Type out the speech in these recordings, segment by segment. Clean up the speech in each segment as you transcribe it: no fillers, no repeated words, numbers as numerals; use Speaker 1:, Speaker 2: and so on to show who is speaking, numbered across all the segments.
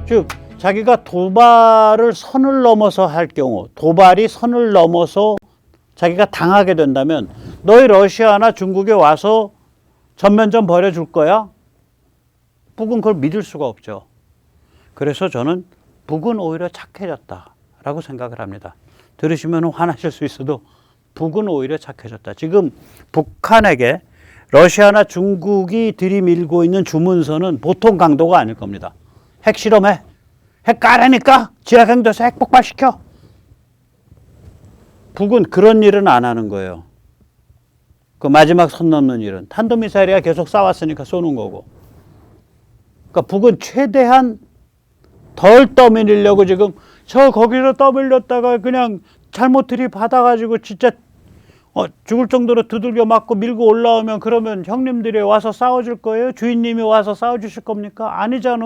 Speaker 1: 즉 자기가 도발을 선을 넘어서 할 경우, 도발이 선을 넘어서 자기가 당하게 된다면 너희 러시아나 중국에 와서 전면전 벌여줄 거야? 북은 그걸 믿을 수가 없죠. 그래서 저는 북은 오히려 착해졌다라고 생각을 합니다. 들으시면 화나실 수 있어도 북은 오히려 착해졌다. 지금 북한에게 러시아나 중국이 들이밀고 있는 주문서는 보통 강도가 아닐 겁니다. 핵 실험해. 핵 까라니까 지하갱도에서 핵 폭발시켜. 북은 그런 일은 안 하는 거예요. 그 마지막 선 넘는 일은. 탄도미사일이야 계속 쏴왔으니까 쏘는 거고. 그러니까 북은 최대한 덜 떠밀리려고 지금 거기서 떠밀렸다가 그냥 잘못 들이받아가지고 진짜 죽을 정도로 두들겨 맞고 밀고 올라오면 그러면 형님들이 와서 싸워줄 거예요? 주인님이 와서 싸워주실 겁니까? 아니잖아.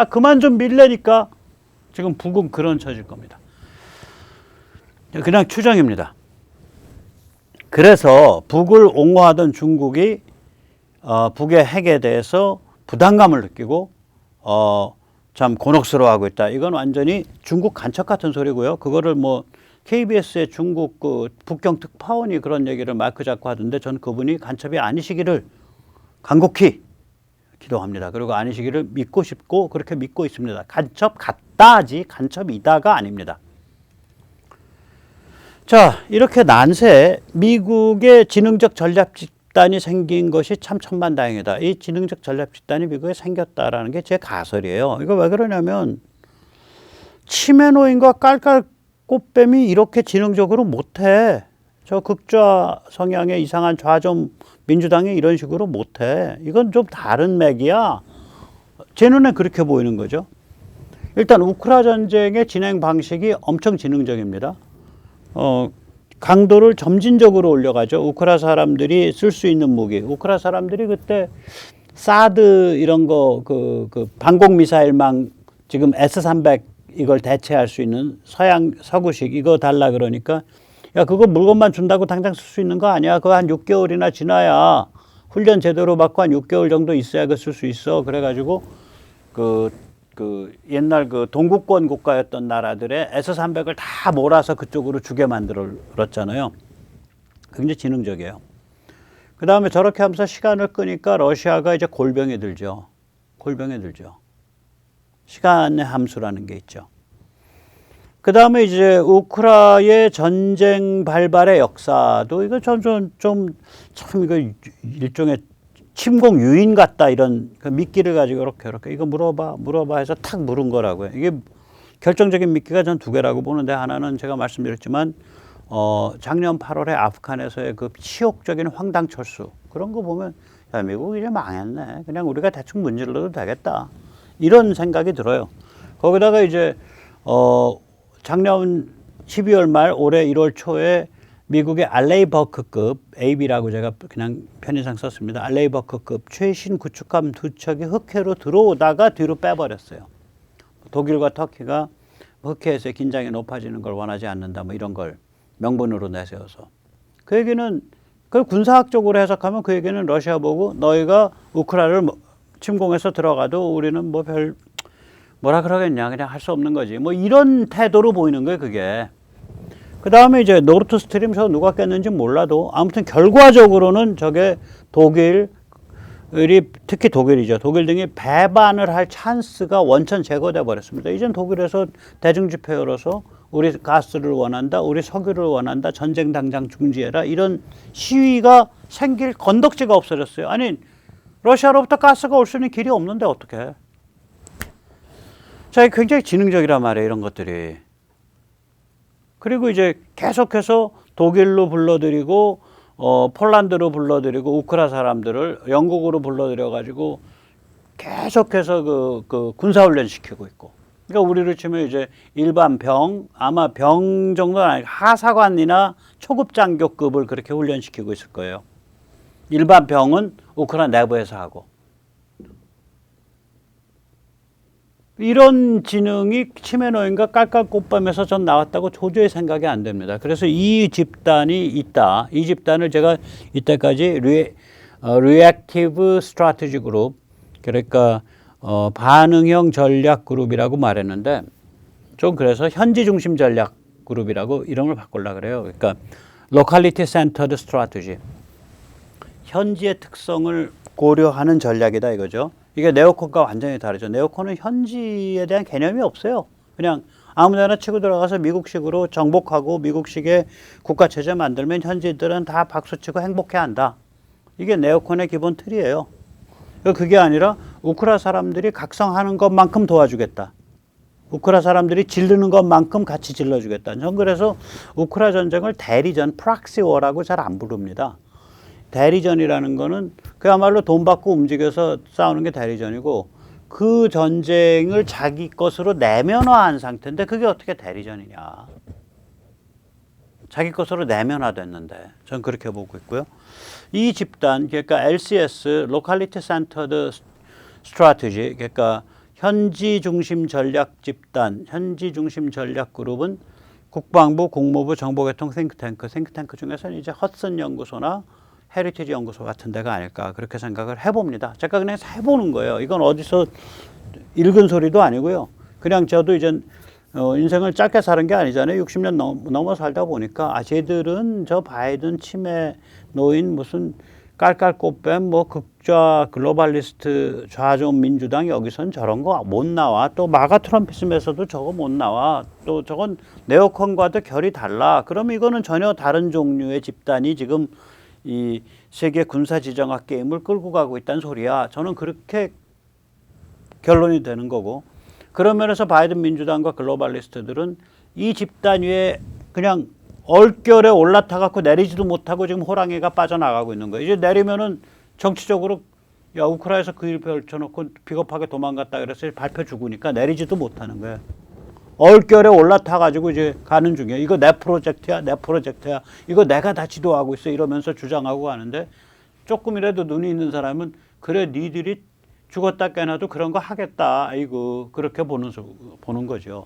Speaker 1: 그만 좀 밀래니까. 지금 북은 그런 처지일 겁니다. 그냥 추정입니다. 그래서 북을 옹호하던 중국이 북의 핵에 대해서 부담감을 느끼고 참 곤혹스러워하고 있다. 이건 완전히 중국 간첩 같은 소리고요. 그거를 뭐 KBS의 중국 그 북경 특파원이 그런 얘기를 마이크 잡고 하던데 전 그분이 간첩이 아니시기를 간곡히 기도합니다. 그리고 아니시기를 믿고 싶고 그렇게 믿고 있습니다. 간첩 같다지 간첩이다가 아닙니다. 자, 이렇게 난세 미국의 지능적 전략 집단이 생긴 것이 참 천만다행이다. 이 지능적 전략 집단이 미국에 생겼다라는 게 제 가설이에요. 이거 왜 그러냐면 치매노인과 깔깔 꽃뱀이 이렇게 지능적으로 못해. 저 극좌 성향의 이상한 좌좀 민주당이 이런 식으로 못해. 이건 좀 다른 맥이야. 제 눈에 그렇게 보이는 거죠. 일단 우크라 전쟁의 진행 방식이 엄청 지능적입니다. 강도를 점진적으로 올려가죠. 우크라 사람들이 쓸 수 있는 무기. 우크라 사람들이 그때 사드 이런 거 그 방공 미사일망 지금 S-300 이걸 대체할 수 있는 서구식 이거 달라 그러니까 야 그거 물건만 준다고 당장 쓸 수 있는 거 아니야. 그거 한 6개월이나 지나야 훈련 제대로 받고 한 6개월 정도 있어야 그 쓸 수 있어. 그래가지고 옛날 그 동구권 국가였던 나라들의 S-300을 다 몰아서 그쪽으로 주게 만들었잖아요. 굉장히 지능적이에요. 그 다음에 저렇게 하면서 시간을 끄니까 러시아가 이제 골병이 들죠. 시간의 함수라는 게 있죠. 그 다음에 이제 우크라의 전쟁 발발의 역사도 이거 참 이거 일종의 침공 유인 같다 이런 그 미끼를 가지고 이렇게 이거 물어봐 해서 탁 물은 거라고요. 이게 결정적인 미끼가 전 두 개라고 보는데 하나는 제가 말씀드렸지만 작년 8월에 아프간에서의 그 치욕적인 황당 철수 그런 거 보면 야 미국 이제 망했네. 그냥 우리가 대충 문질러도 되겠다. 이런 생각이 들어요. 거기다가 이제 작년 12월 말 올해 1월 초에 미국의 알레이버크급 AB라고 제가 그냥 편의상 썼습니다. 알레이버크급 최신 구축함 2척이 흑해로 들어오다가 뒤로 빼버렸어요. 독일과 터키가 흑해에서의 긴장이 높아지는 걸 원하지 않는다 뭐 이런 걸 명분으로 내세워서 그 얘기는 그걸 군사학적으로 해석하면 그 얘기는 러시아 보고 너희가 우크라이나를 침공해서 들어가도 우리는 뭐 뭐라 그러겠냐 그냥 할 수 없는 거지 뭐 이런 태도로 보이는 거예요 그게. 그 다음에 이제 노르트 스트림 저 누가 깼는지 몰라도 아무튼 결과적으로는 저게 독일이 특히 독일이죠. 독일 등이 배반을 할 찬스가 원천 제거돼 버렸습니다. 이젠 독일에서 대중집회 열어서 우리 가스를 원한다, 우리 석유를 원한다, 전쟁 당장 중지해라 이런 시위가 생길 건덕지가 없어졌어요. 아니 러시아로부터 가스가 올 수 있는 길이 없는데 어떡해. 자, 굉장히 지능적이란 말이에요 이런 것들이. 그리고 이제 계속해서 독일로 불러들이고 폴란드로 불러들이고 우크라 사람들을 영국으로 불러들여가지고 계속해서 그 군사훈련 시키고 있고. 그러니까 우리로 치면 이제 일반 병, 아마 병 정도는 아니고 하사관이나 초급 장교급을 그렇게 훈련시키고 있을 거예요. 일반 병은 우크라 내부에서 하고. 이런 지능이 치매노인과 깔깔꽃밤에서 전 나왔다고 도저히 생각이 안 됩니다. 그래서 이 집단이 있다. 이 집단을 제가 이때까지 Reactive Strategy Group, 그러니까 반응형 전략 그룹이라고 말했는데 좀 그래서 현지 중심 전략 그룹이라고 이름을 바꾸려고 그래요. 그러니까 Locality Centered Strategy. 현지의 특성을 고려하는 전략이다 이거죠. 이게 네오콘과 완전히 다르죠. 네오콘은 현지에 대한 개념이 없어요. 그냥 아무데나 치고 들어가서 미국식으로 정복하고 미국식의 국가체제 만들면 현지인들은 다 박수치고 행복해한다. 이게 네오콘의 기본 틀이에요. 그게 아니라 우크라 사람들이 각성하는 것만큼 도와주겠다. 우크라 사람들이 지르는 것만큼 같이 질러주겠다. 전 그래서 우크라 전쟁을 대리전, 프락시워라고 잘 안 부릅니다. 대리전이라는 거는 그야말로 돈 받고 움직여서 싸우는 게 대리전이고 그 전쟁을 자기 것으로 내면화한 상태인데 그게 어떻게 대리전이냐. 자기 것으로 내면화됐는데 전 그렇게 보고 있고요. 이 집단 그러니까 LCS, Locality Centered Strategy 그러니까 현지 중심 전략 집단, 현지 중심 전략 그룹은 국방부, 국무부, 정보개통 싱크탱크 중에서는 이제 헛슨 연구소나 헤리티지 연구소 같은 데가 아닐까 그렇게 생각을 해봅니다. 제가 그냥 해보는 거예요. 이건 어디서 읽은 소리도 아니고요. 그냥 저도 이제 인생을 짧게 사는 게 아니잖아요. 60년 넘어 살다 보니까 쟤들은 저 바이든 치매 노인 무슨 깔깔꽃뱀 뭐 극좌 글로벌리스트 좌존 민주당 여기선 저런 거 못 나와. 또 마가 트럼피즘에서도 저거 못 나와. 또 저건 네오콘과도 결이 달라. 그럼 이거는 전혀 다른 종류의 집단이 지금 이 세계 군사 지정학 게임을 끌고 가고 있다는 소리야. 저는 그렇게 결론이 되는 거고. 그런 면에서 바이든 민주당과 글로벌리스트들은 이 집단 위에 그냥 얼결에 올라타 갖고 내리지도 못하고 지금 호랑이가 빠져나가고 있는 거예요. 이제 내리면은 정치적으로 야 우크라이나에서 그 일 펼쳐놓고 비겁하게 도망갔다 그래서 발표 죽으니까 내리지도 못하는 거예요. 얼결에 올라타 가지고 이제 가는 중이에요. 이거 내 프로젝트야, 내 프로젝트야. 이거 내가 다 지도하고 있어 이러면서 주장하고 가는데 조금이라도 눈이 있는 사람은 그래 니들이 죽었다 깨나도 그런 거 하겠다. 아이고 그렇게 보는 거죠.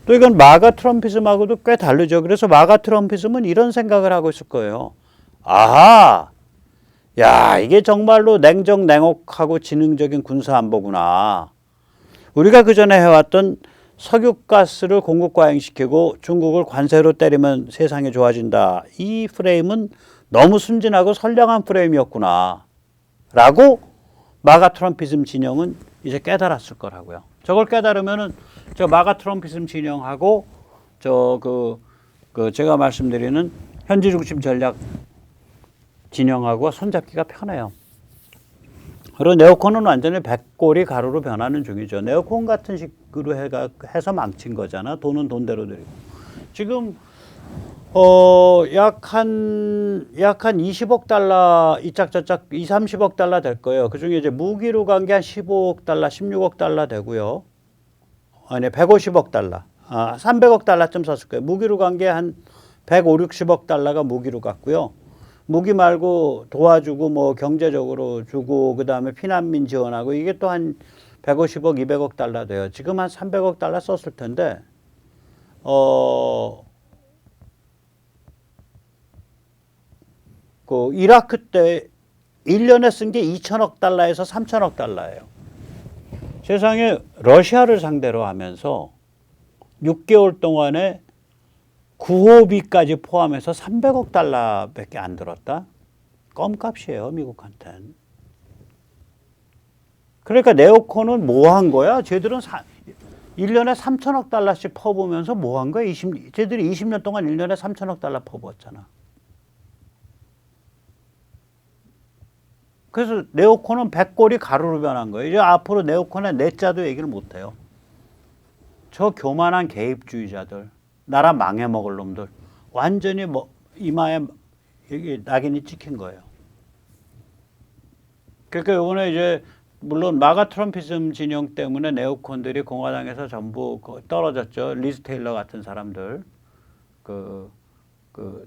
Speaker 1: 또 이건 마가 트럼피즘하고도 꽤 다르죠. 그래서 마가 트럼피즘은 이런 생각을 하고 있을 거예요. 아하, 야 이게 정말로 냉정 냉혹하고 지능적인 군사 안보구나. 우리가 그전에 해왔던 석유가스를 공급 과잉시키고 중국을 관세로 때리면 세상이 좋아진다. 이 프레임은 너무 순진하고 선량한 프레임이었구나. 라고 마가 트럼피즘 진영은 이제 깨달았을 거라고요. 저걸 깨달으면은 저 마가 트럼피즘 진영하고 제가 말씀드리는 현지 중심 전략 진영하고 손잡기가 편해요. 그리고 네오콘은 완전히 백골이 가루로 변하는 중이죠. 네오콘 같은 식으로 해서 망친 거잖아. 돈은 돈대로 들이고. 지금 약 한 20억 달러 이짝저짝 2, 30억 달러 될 거예요. 그중에 이제 무기로 간 게 한 15억 달러, 16억 달러 되고요. 아니 150억 달러. 300억 달러쯤 썼을 거예요. 무기로 간 게 한 150, 60억 달러가 무기로 갔고요. 무기 말고 도와주고 뭐 경제적으로 주고 그다음에 피난민 지원하고 이게 또 한 150억, 200억 달러 돼요. 지금 한 300억 달러 썼을 텐데 그 이라크 때 1년에 쓴 게 2천억 달러에서 3천억 달러예요. 세상에 러시아를 상대로 하면서 6개월 동안에 구호비까지 포함해서 300억 달러밖에 안 들었다? 껌값이에요, 미국한테는. 그러니까 네오콘은 뭐 한 거야? 쟤들은 1년에 3천억 달러씩 퍼부으면서 뭐 한 거야? 쟤들이 20년 동안 1년에 3천억 달러 퍼부었잖아. 그래서 네오콘은 백골이 가루로 변한 거예요. 이제 앞으로 네오콘의 내자도 얘기를 못해요. 저 교만한 개입주의자들, 나라 망해먹을 놈들, 완전히 뭐 이마에 여기 낙인이 찍힌 거예요. 그러니까 이번에 이제 물론 마가 트럼피즘 진영 때문에 네오콘들이 공화당에서 전부 떨어졌죠. 리즈 테일러 같은 사람들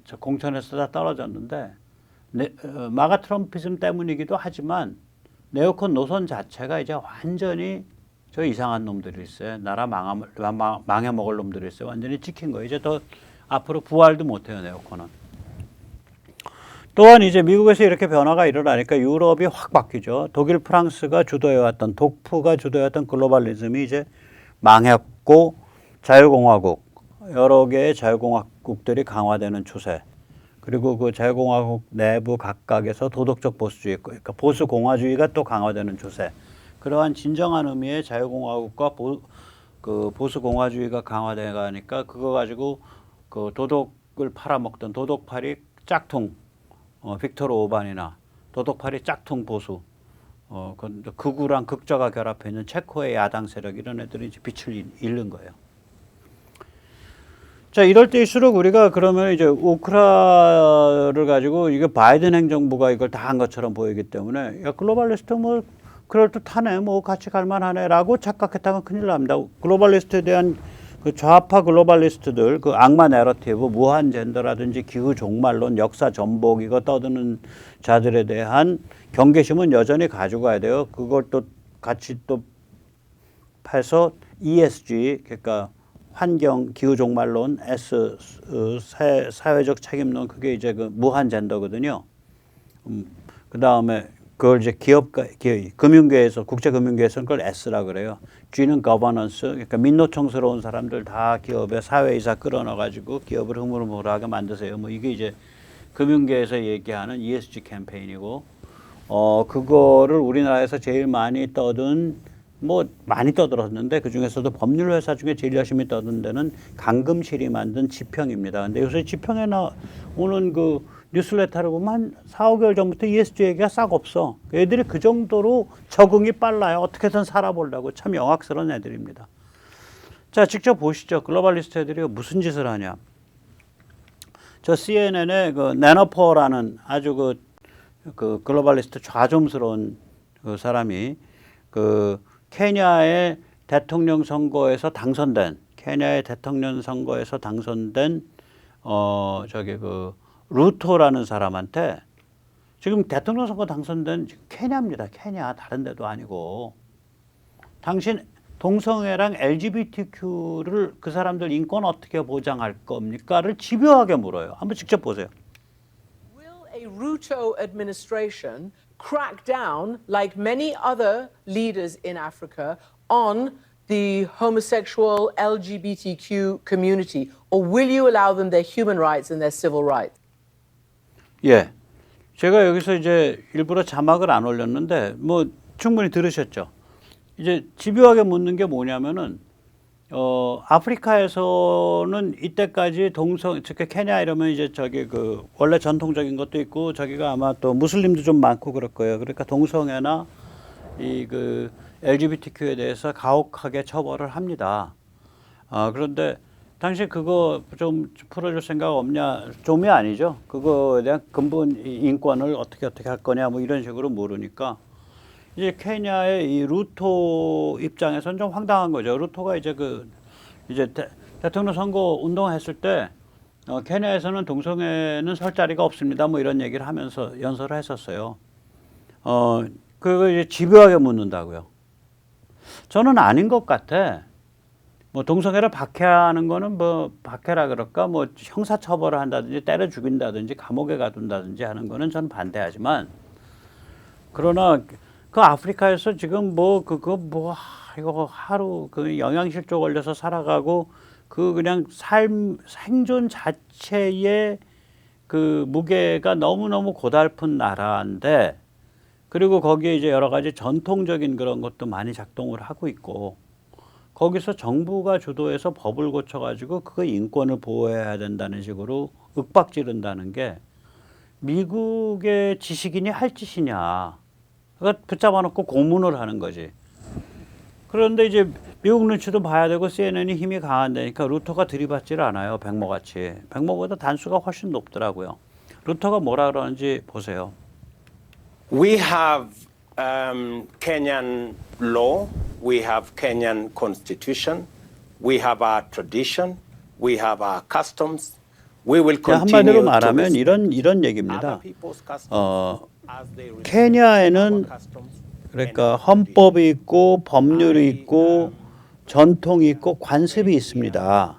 Speaker 1: 저 공천에서 다 떨어졌는데 마가 트럼피즘 때문이기도 하지만 네오콘 노선 자체가 이제 완전히 저 이상한 놈들이 있어요. 나라 망해먹을 놈들이 있어요. 완전히 찍힌 거예요. 이제 더 앞으로 부활도 못해요, 네오콘은. 또한 이제 미국에서 이렇게 변화가 일어나니까 유럽이 확 바뀌죠. 독일, 프랑스가 주도해왔던 독프가 주도해왔던 글로벌리즘이 이제 망했고 자유공화국 여러 개의 자유공화국들이 강화되는 추세. 그리고 그 자유공화국 내부 각각에서 도덕적 보수주의, 그러니까 보수공화주의가 또 강화되는 추세. 그러한 진정한 의미의 자유공화국과 보수공화주의가 강화돼 가니까 그거 가지고 그 도덕을 팔아먹던 도덕팔이 짝퉁, 빅토르 오반이나 도덕팔이 짝퉁 보수, 극우랑 극좌가 결합해 있는 체코의 야당 세력 이런 애들이 이제 빛을 잃는 거예요. 자, 이럴 때일수록 우리가 그러면 이제 우크라를 가지고 이게 바이든 행정부가 이걸 다 한 것처럼 보이기 때문에 야, 글로벌리스트 뭐 그럴듯하네, 뭐 같이 갈만하네라고 착각했다가 큰일 납니다. 글로벌리스트에 대한 그 좌파 글로벌리스트들, 그 악마 내러티브, 무한 젠더라든지 기후 종말론, 역사 전복 이거 떠드는 자들에 대한 경계심은 여전히 가지고 가야 돼요. 그걸 또 같이 또 해서 ESG, 그러니까 환경, 기후 종말론, 사회적 책임론, 그게 이제 그 무한 젠더거든요. 그 다음에 그걸 이제 금융계에서, 국제금융계에서는 그걸 S라 그래요. G는 governance, 그러니까 민노총스러운 사람들 다 기업에 사회이사 끌어넣어가지고 기업을 흐물흐물하게 만드세요. 뭐 이게 이제 금융계에서 얘기하는 ESG 캠페인이고, 그거를 우리나라에서 제일 많이 떠든, 뭐 많이 떠들었는데 그 중에서도 법률 회사 중에 제일 열심히 떠든 데는 강금실이 만든 지평입니다. 근데 요새 지평에 나오는 그 뉴스레터를 보면 한 4, 5개월 전부터 ESG 얘기가 싹 없어. 애들이 그 정도로 적응이 빨라요. 어떻게든 살아보려고. 참 영악스러운 애들입니다. 자, 직접 보시죠. 글로벌리스트 애들이 무슨 짓을 하냐. 저 CNN의 그 내너퍼라는 아주 그 글로벌리스트 좌좀스러운 그 사람이 그 케냐의 대통령 선거에서 당선된 루토라는 사람한테 지금 대통령 선거 당선된 케냐입니다. 케냐 다른 데도 아니고 당신 동성애랑 LGBTQ를 그 사람들 인권 어떻게 보장할 겁니까?를 집요하게 물어요. 한번 직접 보세요.
Speaker 2: Will a Ruto administration crack down, like many other leaders in Africa, on the homosexual LGBTQ community, or will you allow them their human rights and their civil rights?
Speaker 1: 예, 제가 여기서 이제 일부러 자막을 안 올렸는데 뭐 충분히 들으셨죠. 이제 집요하게 묻는 게 뭐냐면은 아프리카에서는 이때까지 특히 케냐 이러면 이제 저기 그 원래 전통적인 것도 있고 저기가 아마 또 무슬림도 좀 많고 그럴 거예요. 그러니까 동성애나 이 그 LGBTQ에 대해서 가혹하게 처벌을 합니다. 그런데 당신 그거 좀 풀어줄 생각 없냐? 좀이 아니죠. 그거에 대한 근본 인권을 어떻게 할 거냐 뭐 이런 식으로 물으니까 이제 케냐의 이 루토 입장에서는 좀 황당한 거죠. 루토가 이제 이제 대통령 선거 운동했을 때 케냐에서는 동성애는 설 자리가 없습니다. 뭐 이런 얘기를 하면서 연설을 했었어요. 그거 이제 집요하게 묻는다고요. 저는 아닌 것 같아. 뭐 동성애를 박해하는 거는 뭐 박해라 그럴까 뭐 형사처벌을 한다든지 때려 죽인다든지 감옥에 가둔다든지 하는 거는 저는 반대하지만 그러나 그 아프리카에서 지금 이거 하루 그 영양실조 걸려서 살아가고 그 그냥 생존 자체의 그 무게가 너무너무 고달픈 나라인데 그리고 거기에 이제 여러 가지 전통적인 그런 것도 많이 작동을 하고 있고 거기서 정부가 주도해서 법을 고쳐가지고 그 인권을 보호해야 된다는 식으로 윽박지른다는 게 미국의 지식인이 할 짓이냐. 그러니까 붙잡아 놓고 고문을 하는 거지. 그런데 이제 미국 눈치도 봐야 되고 CNN이 힘이 강한다니까 루터가 들이받지를 않아요. 백모같이. 백모보다 단수가 훨씬 높더라고요. 루터가 뭐라 그러는지 보세요.
Speaker 3: We have Kenyan law, we have Kenyan constitution, we have our tradition, we have our customs. We will
Speaker 1: 한마디로
Speaker 3: continue to
Speaker 1: 말하면
Speaker 3: respect
Speaker 1: 이런
Speaker 3: other
Speaker 1: 얘기입니다.
Speaker 3: people's customs as they respect
Speaker 1: 케냐에는
Speaker 3: our customs.
Speaker 1: 그러니까 헌법이 있고 법률이 있고 전통이 있고 관습이 있습니다.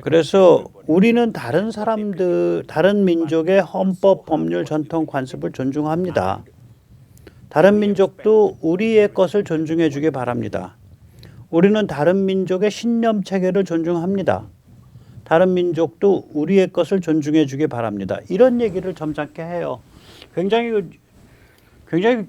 Speaker 1: 그래서 우리는 다른 사람들, 다른 민족의 헌법, 법률, 전통, 관습을 존중합니다. 다른 민족도 우리의 것을 존중해 주기 바랍니다. 우리는 다른 민족의 신념 체계를 존중합니다. 다른 민족도 우리의 것을 존중해 주기 바랍니다. 이런 얘기를 점잖게 해요. 굉장히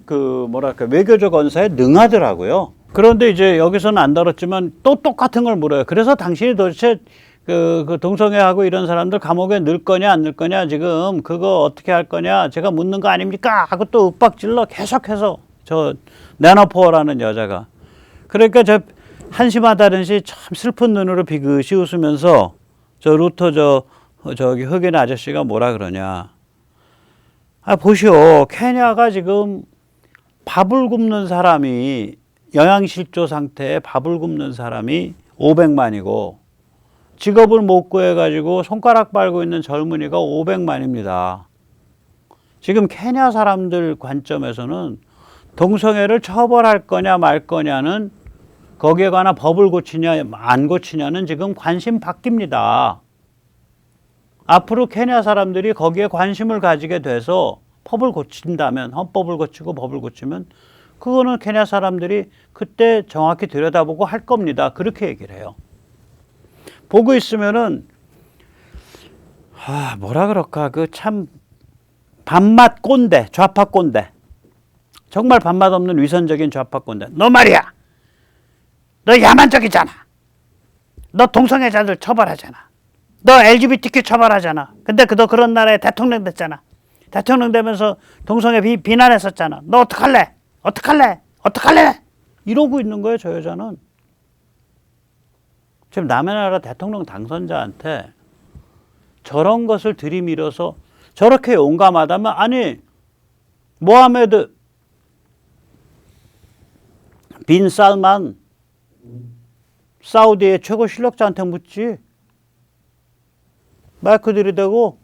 Speaker 1: 그 뭐랄까 외교적 언사에 능하더라고요. 그런데 이제 여기서는 안 다뤘지만 또 똑같은 걸 물어요. 그래서 당신이 도대체 그 동성애하고 이런 사람들 감옥에 넣을 거냐 안 넣을 거냐 지금 그거 어떻게 할 거냐 제가 묻는 거 아닙니까? 하고 또 윽박질러 계속해서 저 내너포어라는 여자가 그러니까 저 한심하다는 시 참 슬픈 눈으로 비긋이 웃으면서 저 루터 저기 흑인 아저씨가 뭐라 그러냐. 아 보시오 케냐가 지금 밥을 굶는 사람이 영양실조 상태에 밥을 굶는 사람이 500만이고 직업을 못 구해가지고 손가락 빨고 있는 젊은이가 500만입니다. 지금 케냐 사람들 관점에서는 동성애를 처벌할 거냐 말 거냐는 거기에 관한 법을 고치냐 안 고치냐는 지금 관심 바뀝니다. 앞으로 케냐 사람들이 거기에 관심을 가지게 돼서 법을 고친다면 헌법을 고치고 법을 고치면 그거는 케냐 사람들이 그때 정확히 들여다보고 할 겁니다. 그렇게 얘기를 해요. 보고 있으면은 뭐라 그럴까 그 참 밥맛 꼰대 좌파 꼰대 정말 밥맛 없는 위선적인 좌파 꼰대 너 말이야 너 야만적이잖아 너 동성애자들 처벌하잖아 너 LGBTQ 처벌하잖아 근데 너 그런 나라에 대통령 됐잖아 대통령 되면서 동성애 비난했었잖아 너 어떡할래 이러고 있는 거예요 저 여자는. 지금 남의 나라 대통령 당선자한테 저런 것을 들이밀어서 저렇게 용감하다면 아니 모하메드 빈 살만 사우디의 최고 실력자한테 묻지 마이크 들이대고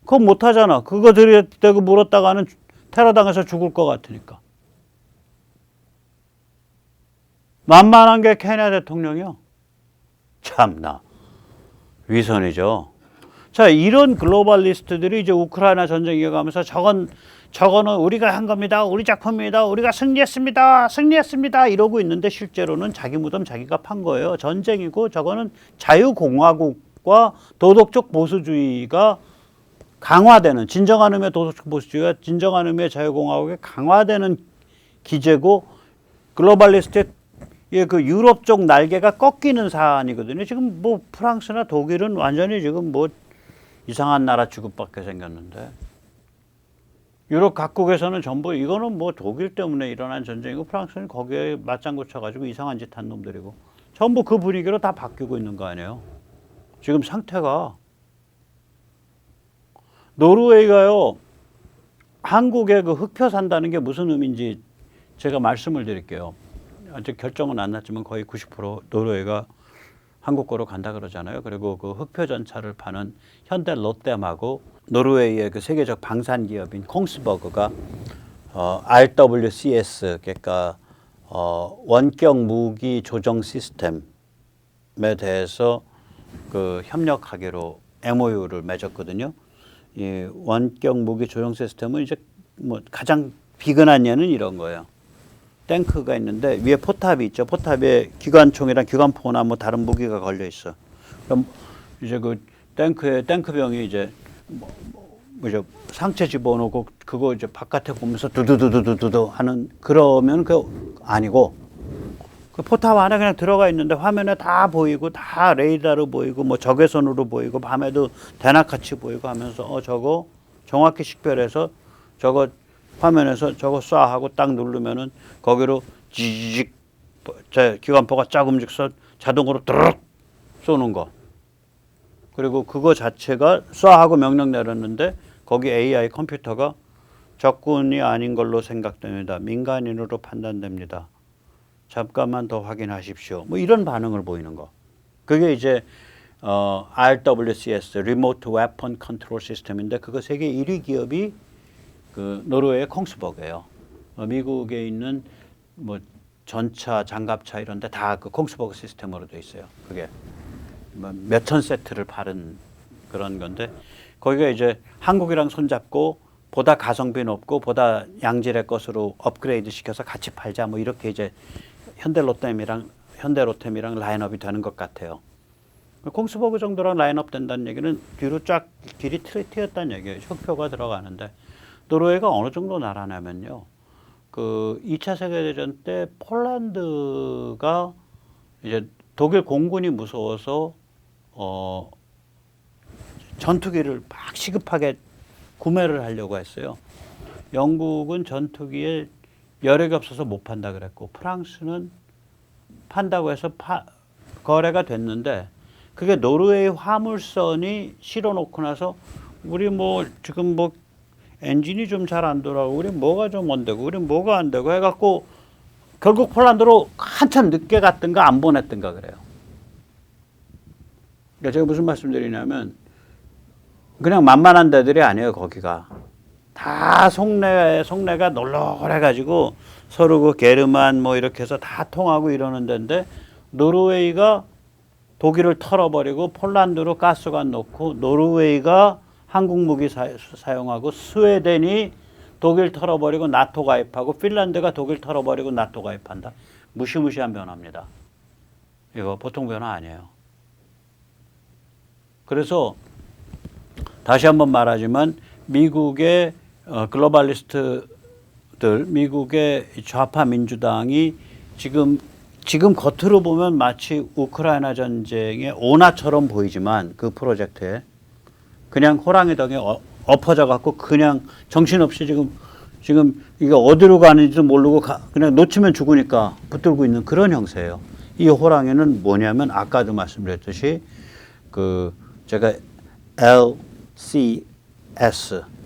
Speaker 1: 그건 못하잖아. 그거 들이대고 물었다가는 테러당해서 죽을 것 같으니까. 만만한 게 케냐 대통령이요. 참나 위선이죠. 자 이런 글로벌리스트들이 이제 우크라이나 전쟁 이어가면서 저거는 우리가 한 겁니다. 우리 작품입니다. 우리가 승리했습니다. 이러고 있는데 실제로는 자기 무덤 자기가 판 거예요. 전쟁이고 저거는 자유공화국과 도덕적 보수주의가 강화되는 진정한 의미의 도덕적 보수주의가 진정한 의미의 자유공화국에 강화되는 기제고 글로벌리스트의 그 유럽 쪽 날개가 꺾이는 사안이거든요. 지금 뭐 프랑스나 독일은 완전히 지금 뭐 이상한 나라 취급받게 생겼는데 유럽 각국에서는 전부 이거는 뭐 독일 때문에 일어난 전쟁이고 프랑스는 거기에 맞장구 쳐가지고 이상한 짓 한 놈들이고 전부 그 분위기로 다 바뀌고 있는 거 아니에요. 지금 상태가 노르웨이가요 한국에 그 흑표 산다는 게 무슨 의미인지 제가 말씀을 드릴게요. 아직 결정은 안 났지만 거의 90% 노르웨이가 한국 거로 간다 그러잖아요. 그리고 그 흑표 전차를 파는 현대 롯데하고 노르웨이의 그 세계적 방산 기업인 콩스버그가 RWCS 그러니까 원격 무기 조정 시스템에 대해서 그 협력하기로 MOU를 맺었거든요. 이 원격 무기 조정 시스템은 이제 뭐 가장 비근한 예는 이런 거예요. 탱크가 있는데 위에 포탑이 있죠. 포탑에 기관총이랑 기관포나 뭐 다른 무기가 걸려 있어. 그럼 이제 그 탱크병이 이제 이제 상체 집어넣고 그거 이제 바깥에 보면서 두두두두두두 하는 그러면 그 아니고 그 포탑 안에 그냥 들어가 있는데 화면에 다 보이고 다 레이더로 보이고 뭐 적외선으로 보이고 밤에도 대낮같이 보이고 하면서 저거 정확히 식별해서 저거 화면에서 저거 쏴 하고 딱 누르면은 거기로 지직 기관포가 쫙 움직여서 자동으로 드르륵 쏘는 거. 그리고 그거 자체가 쏴 하고 명령 내렸는데 거기 AI 컴퓨터가 적군이 아닌 걸로 생각됩니다. 민간인으로 판단됩니다. 잠깐만 더 확인하십시오. 뭐 이런 반응을 보이는 거. 그게 이제 RWCS, Remote Weapon Control System인데 그거 세계 1위 기업이 그 노르웨이의 콩스버그예요. 미국에 있는 뭐 전차, 장갑차 이런데 다 그 콩스버그 시스템으로 돼 있어요. 그게 몇천 세트를 팔은 그런 건데 거기가 이제 한국이랑 손잡고 보다 가성비 높고 보다 양질의 것으로 업그레이드 시켜서 같이 팔자 뭐 이렇게 이제 현대로템이랑 라인업이 되는 것 같아요. 공스버그 정도랑 라인업 된다는 얘기는 뒤로 쫙 길이 트였다는 얘기예요. 흑표가 들어가는데 노르웨이가 어느 정도 나라냐면요. 그 2차 세계대전 때 폴란드가 이제 독일 공군이 무서워서 전투기를 막 시급하게 구매를 하려고 했어요. 영국은 전투기에 여력이 없어서 못 판다 그랬고 프랑스는 판다고 해서 거래가 됐는데 그게 노르웨이 화물선이 실어놓고 나서 우리 뭐 지금 뭐 엔진이 좀 잘 안 돌아가고 우리 뭐가 좀 안 되고 우리 뭐가 안 되고 해갖고 결국 폴란드로 한참 늦게 갔든가 안 보냈든가 그래요. 그러니까 제가 무슨 말씀드리냐면 그냥 만만한 데들이 아니에요. 거기가 다 속내가 널널해가지고 서로 그 게르만 뭐 이렇게 해서 다 통하고 이러는 데인데 노르웨이가 독일을 털어버리고 폴란드로 가스관 놓고 노르웨이가 한국 무기 사용하고 스웨덴이 독일 털어버리고 나토 가입하고 핀란드가 독일 털어버리고 나토 가입한다. 무시무시한 변화입니다. 이거 보통 변화 아니에요. 그래서 다시 한번 말하지만 미국의 글로벌리스트들, 미국의 좌파 민주당이 지금 겉으로 보면 마치 우크라이나 전쟁의 오나처럼 보이지만 그 프로젝트에 그냥 호랑이 덩에 엎어져 갖고 그냥 정신없이 지금 이게 어디로 가는지도 모르고 그냥 놓치면 죽으니까 붙들고 있는 그런 형세예요. 이 호랑이는 뭐냐면 아까도 말씀드렸듯이 그 제가 LCS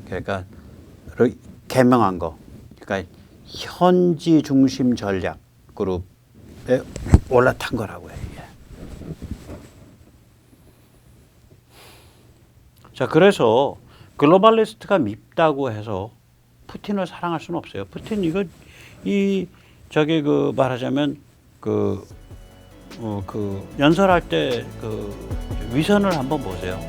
Speaker 1: 그러니까 개명한 거 그러니까 현지 중심 전략 그룹에 올라탄 거라고요. 자, 그래서 글로벌리스트가 밉다고 해서 푸틴을 사랑할 수는 없어요. 푸틴 말하자면 그 연설할 때 그 위선을 한번 보세요.